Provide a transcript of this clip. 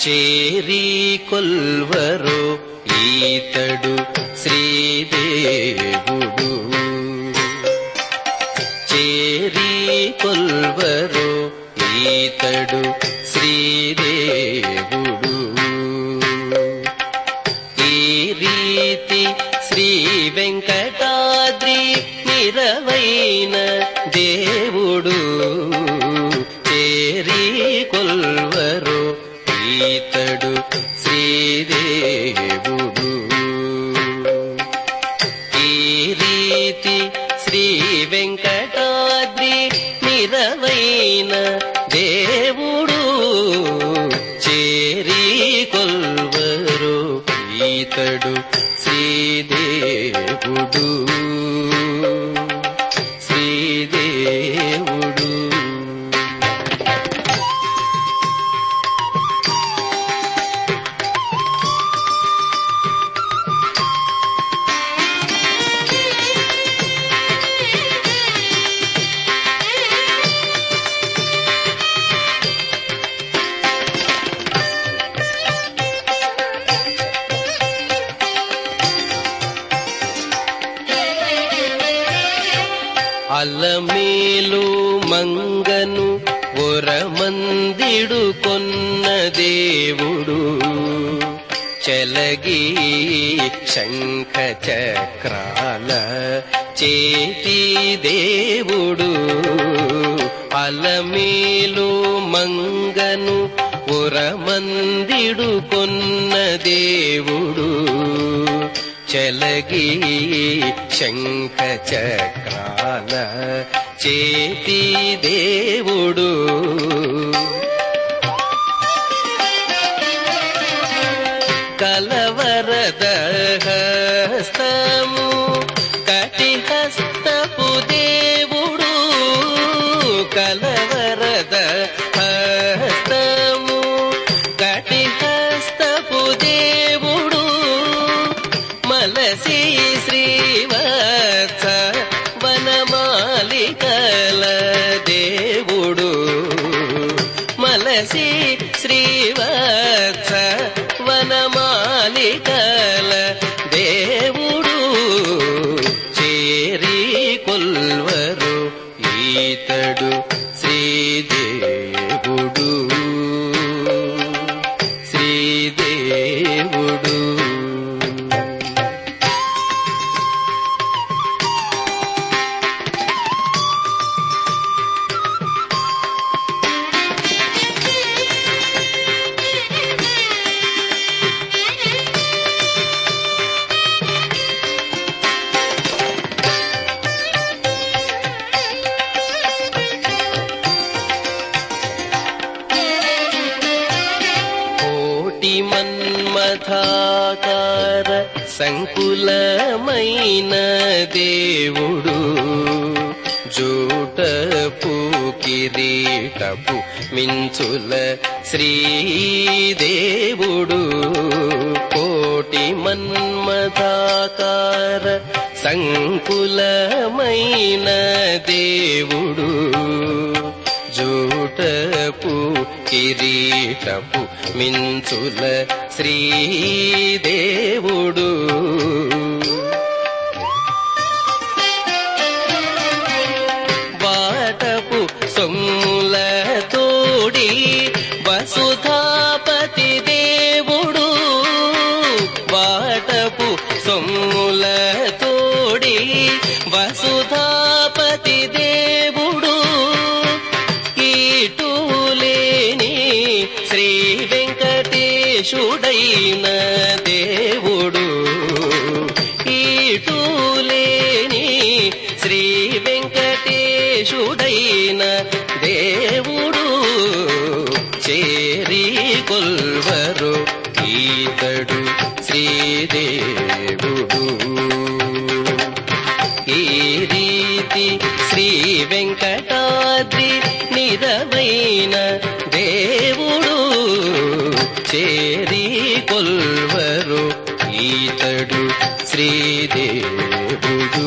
చేరి కొల్వరో ఈతడు శ్రీదేవుడు. చేరి కొల్వరో ఈతడు శ్రీదేవుడు. ఈ రీతి శ్రీ వెంకటాద్రి నిరవైన దేవుడు. చేరి కొల్వరో ఈతడు శ్రీదేవుడు. ఈ రీతి శ్రీ వెంకటాద్రి నిరవైన దేవుడు. చేరి కొల్వరో ఈతడు శ్రీదేవుడు. శ్రీదేవుడు. అలమేలు మంగను ఒరమందిడు కొన్న దేవుడు. చలగి శంఖ చక్రాల చేతి దేవుడు. అలమేలు మంగను ఒరమందిడు కొన్న దేవుడు. చలగి శంఖ చక్రాల చేతి దేవుడు. కలవరద హస్తము కటిహస్తపు దేవుడు. కలవరద హస్తము కటిహస్తపు దేవుడు. మలసి శ్రీవత్స వనమాలికల దేవుడు. మలసి శ్రీవత్స వనమాలికల దేవుడు. చేరి కొల్వరో ఈతడు శ్రీదేవుడు. శ్రీదేవుడు. మన్మథాకార సంకులమైన దేవుడు. జూటపు కిరీటపు మించుల శ్రీదేవుడు. కోటి మన్మథాకార సంకులమైన దేవుడు. జూటపు కిరీటపు మించుల శ్రీదేవుడు. వాటపు సొమ్ముల తోడి వసుధాపతి దేవుడు. వాటపు సొమ్ముల తోడి వసుధాపతి దేవుడు. ఈటూలేని శ్రీ వెంకటేశుడైన దేవుడు. ఈటూలేని శ్రీ వెంకటేశుడైన దేవుడు. చేరి కొల్వరో ఈతడు శ్రీదేవుడు. ఈ రీతి శ్రీ వెంకటాద్రి నిరవైన దేవుడు. చేరి కొల్వరో ఈతడు శ్రీదేవుడు.